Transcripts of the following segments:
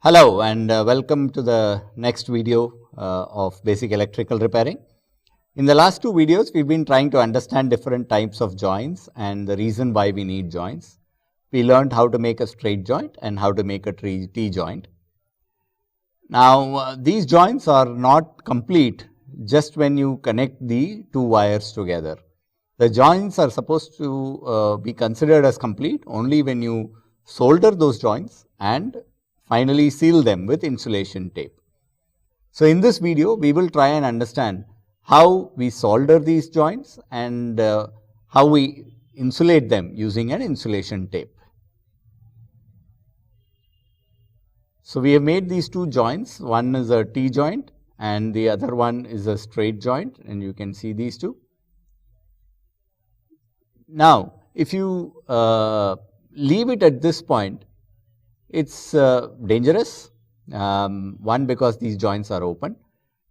Hello and welcome to the next video of basic electrical repairing. In the last two videos, we have been trying to understand different types of joints and the reason why we need joints. We learned how to make a straight joint and how to make a T joint. Now, these joints are not complete just when you connect the two wires together. The joints are supposed to be considered as complete only when you solder those joints and finally seal them with insulation tape. So, in this video we will try and understand how we solder these joints and how we insulate them using an insulation tape. So, we have made these two joints, one is a T joint and the other one is a straight joint, and you can see these two. Now, if you leave it at this point, it is dangerous. One, because these joints are open.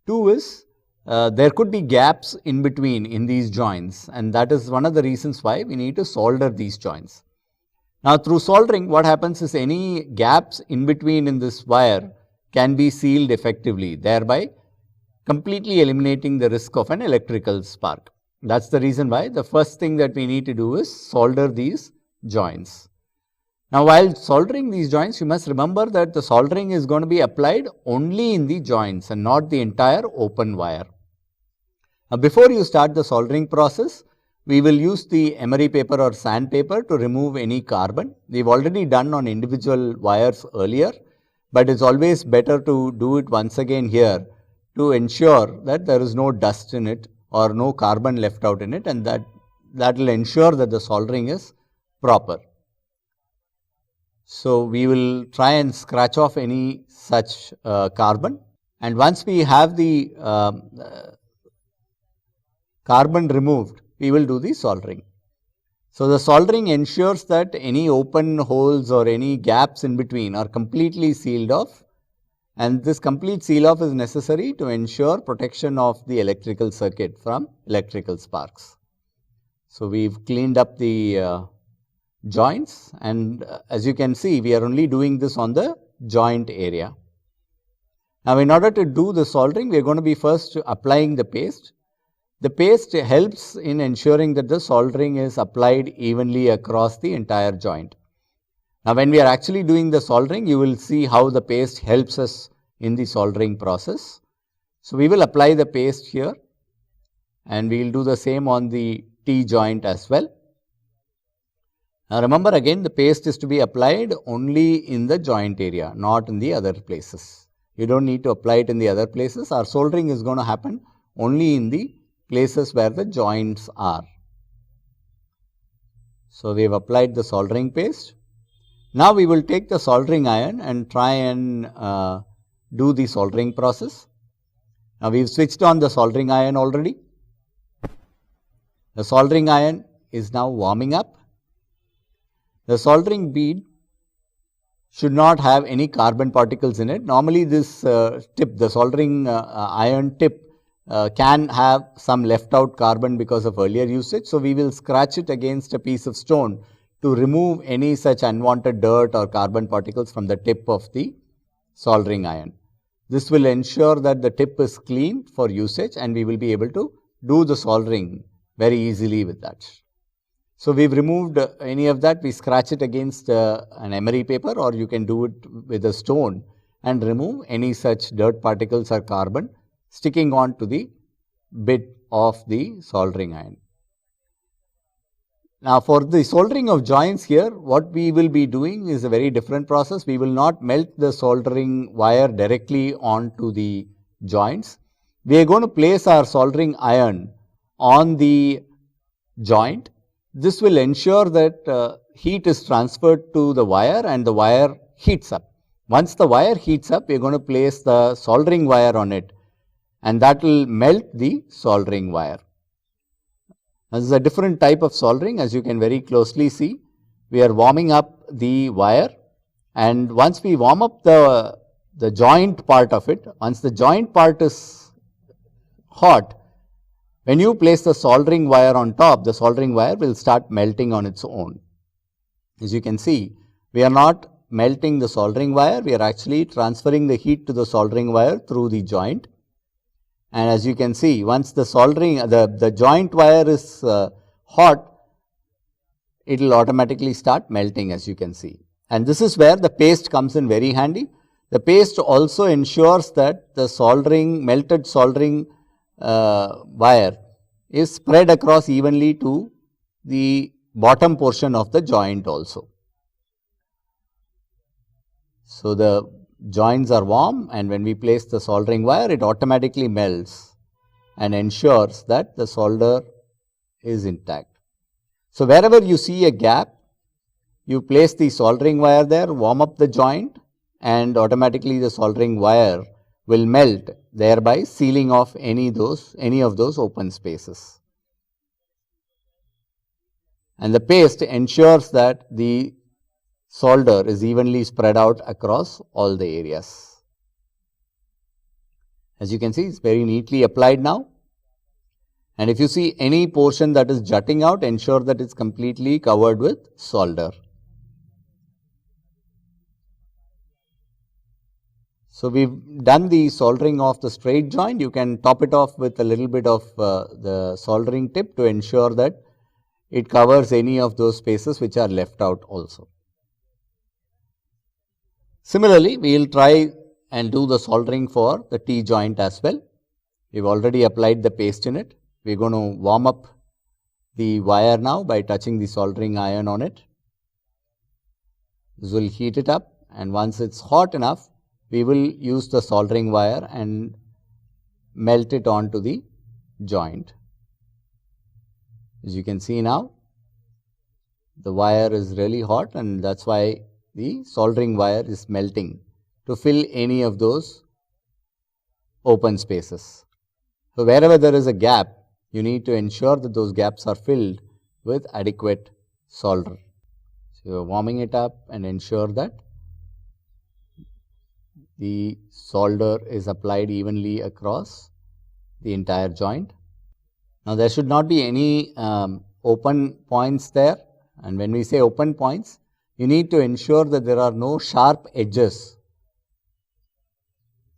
Two is there could be gaps in between in these joints, and that is one of the reasons why we need to solder these joints. Now, through soldering, what happens is any gaps in between in this wire can be sealed effectively, thereby completely eliminating the risk of an electrical spark. That is the reason why the first thing that we need to do is solder these joints. Now, while soldering these joints, you must remember that the soldering is going to be applied only in the joints and not the entire open wire. Now, before you start the soldering process, we will use the emery paper or sandpaper to remove any carbon. We have already done on individual wires earlier, but it is always better to do it once again here to ensure that there is no dust in it or no carbon left out in it, and that will ensure that the soldering is proper. So, we will try and scratch off any such carbon, and once we have the carbon removed, we will do the soldering. So, the soldering ensures that any open holes or any gaps in between are completely sealed off, and this complete seal off is necessary to ensure protection of the electrical circuit from electrical sparks. So, we have cleaned up the joints, and as you can see, we are only doing this on the joint area. Now, in order to do the soldering, we are going to be first applying the paste. The paste helps in ensuring that the soldering is applied evenly across the entire joint. Now, when we are actually doing the soldering, you will see how the paste helps us in the soldering process. So, we will apply the paste here, and we will do the same on the T joint as well. Now, remember again, the paste is to be applied only in the joint area, not in the other places. You do not need to apply it in the other places. Our soldering is going to happen only in the places where the joints are. So, we have applied the soldering paste. Now, we will take the soldering iron and try and do the soldering process. Now, we have switched on the soldering iron already. The soldering iron is now warming up. The soldering bead should not have any carbon particles in it. Normally, this tip, the soldering iron tip, can have some left out carbon because of earlier usage. So, we will scratch it against a piece of stone to remove any such unwanted dirt or carbon particles from the tip of the soldering iron. This will ensure that the tip is clean for usage, and we will be able to do the soldering very easily with that. So, we have removed any of that. We scratch it against an emery paper, or you can do it with a stone and remove any such dirt particles or carbon sticking on to the bit of the soldering iron. Now, for the soldering of joints here, what we will be doing is a very different process. We will not melt the soldering wire directly onto the joints. We are going to place our soldering iron on the joint. This will ensure that heat is transferred to the wire and the wire heats up. Once the wire heats up, we are going to place the soldering wire on it, and that will melt the soldering wire. This is a different type of soldering, as you can very closely see. We are warming up the wire, and once we warm up the joint part of it, once the joint part is hot, when you place the soldering wire on top, the soldering wire will start melting on its own. As you can see, we are not melting the soldering wire, we are actually transferring the heat to the soldering wire through the joint. And as you can see, once the soldering, the joint wire is hot, it will automatically start melting, as you can see. And this is where the paste comes in very handy. The paste also ensures that the melted soldering wire is spread across evenly to the bottom portion of the joint also. So, the joints are warm, and when we place the soldering wire, it automatically melts and ensures that the solder is intact. So, wherever you see a gap, you place the soldering wire there, warm up the joint, and automatically the soldering wire will melt, thereby sealing off any of those open spaces. And the paste ensures that the solder is evenly spread out across all the areas. As you can see, it's very neatly applied now. And if you see any portion that is jutting out, ensure that it's completely covered with solder. So, we've done the soldering of the straight joint. You can top it off with a little bit of the soldering tip to ensure that it covers any of those spaces which are left out also. Similarly, we will try and do the soldering for the T joint as well. We've already applied the paste in it. We're going to warm up the wire now by touching the soldering iron on it. This will heat it up, and once it's hot enough, we will use the soldering wire and melt it onto the joint. As you can see now, the wire is really hot, and that's why the soldering wire is melting to fill any of those open spaces. So, wherever there is a gap, you need to ensure that those gaps are filled with adequate solder. So, you are warming it up and ensure that the solder is applied evenly across the entire joint. Now, there should not be any open points there, and when we say open points, you need to ensure that there are no sharp edges,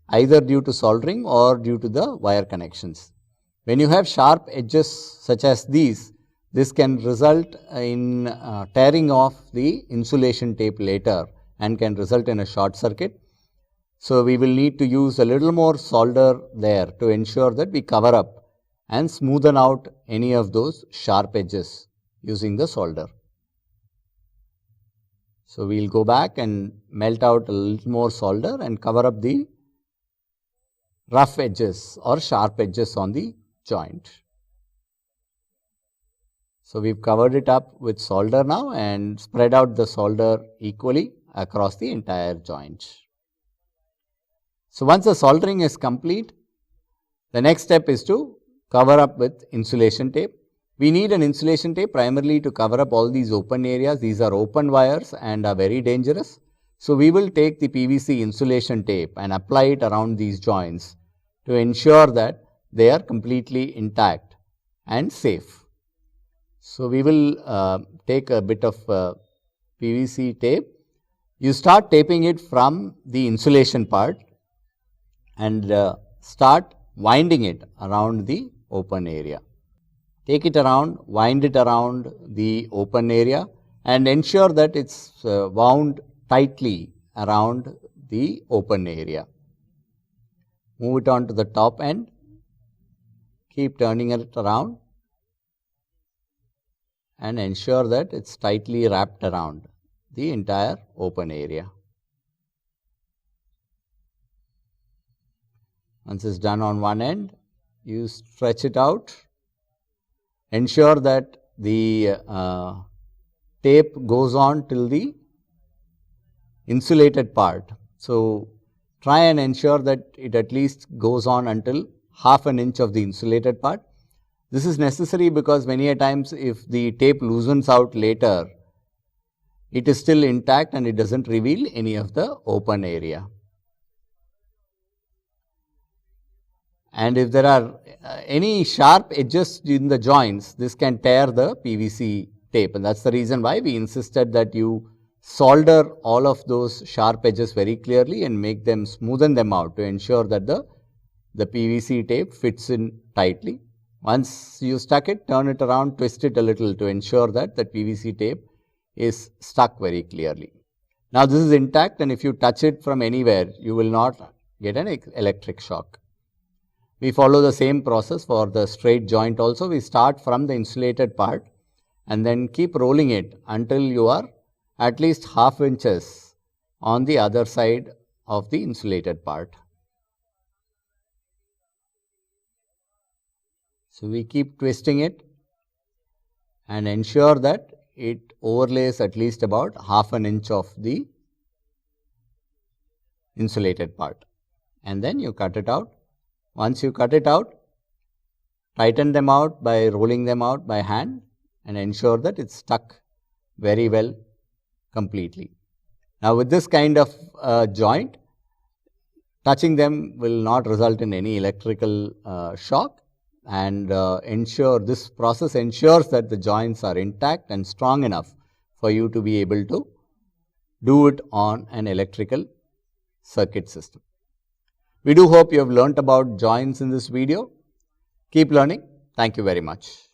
either due to soldering or due to the wire connections. When you have sharp edges such as these, this can result in tearing off the insulation tape later and can result in a short circuit. So, we will need to use a little more solder there to ensure that we cover up and smoothen out any of those sharp edges using the solder. So, we will go back and melt out a little more solder and cover up the rough edges or sharp edges on the joint. So, we have covered it up with solder now and spread out the solder equally across the entire joint. So, once the soldering is complete, the next step is to cover up with insulation tape. We need an insulation tape primarily to cover up all these open areas. These are open wires and are very dangerous. So, we will take the PVC insulation tape and apply it around these joints to ensure that they are completely intact and safe. So, we will take a bit of PVC tape. You start taping it from the insulation part and start winding it around the open area. Take it around, wind it around the open area and ensure that it's wound tightly around the open area. Move it on to the top end, keep turning it around and ensure that it's tightly wrapped around the entire open area. Once it's done on one end, you stretch it out. Ensure that the tape goes on till the insulated part. So, try and ensure that it at least goes on until half an inch of the insulated part. This is necessary because many a times if the tape loosens out later, it is still intact and it does not reveal any of the open area. And if there are any sharp edges in the joints, this can tear the PVC tape, and that is the reason why we insisted that you solder all of those sharp edges very clearly and make them, smoothen them out to ensure that the PVC tape fits in tightly. Once you stuck it, turn it around, twist it a little to ensure that the PVC tape is stuck very clearly. Now, this is intact, and if you touch it from anywhere, you will not get an electric shock. We follow the same process for the straight joint also. We start from the insulated part and then keep rolling it until you are at least half inches on the other side of the insulated part. So, we keep twisting it and ensure that it overlays at least about half an inch of the insulated part, and then you cut it out. Once you cut it out, tighten them out by rolling them out by hand and ensure that it's stuck very well completely. Now, with this kind of joint, touching them will not result in any electrical shock, and this process ensures that the joints are intact and strong enough for you to be able to do it on an electrical circuit system. We do hope you have learnt about joints in this video. Keep learning. Thank you very much.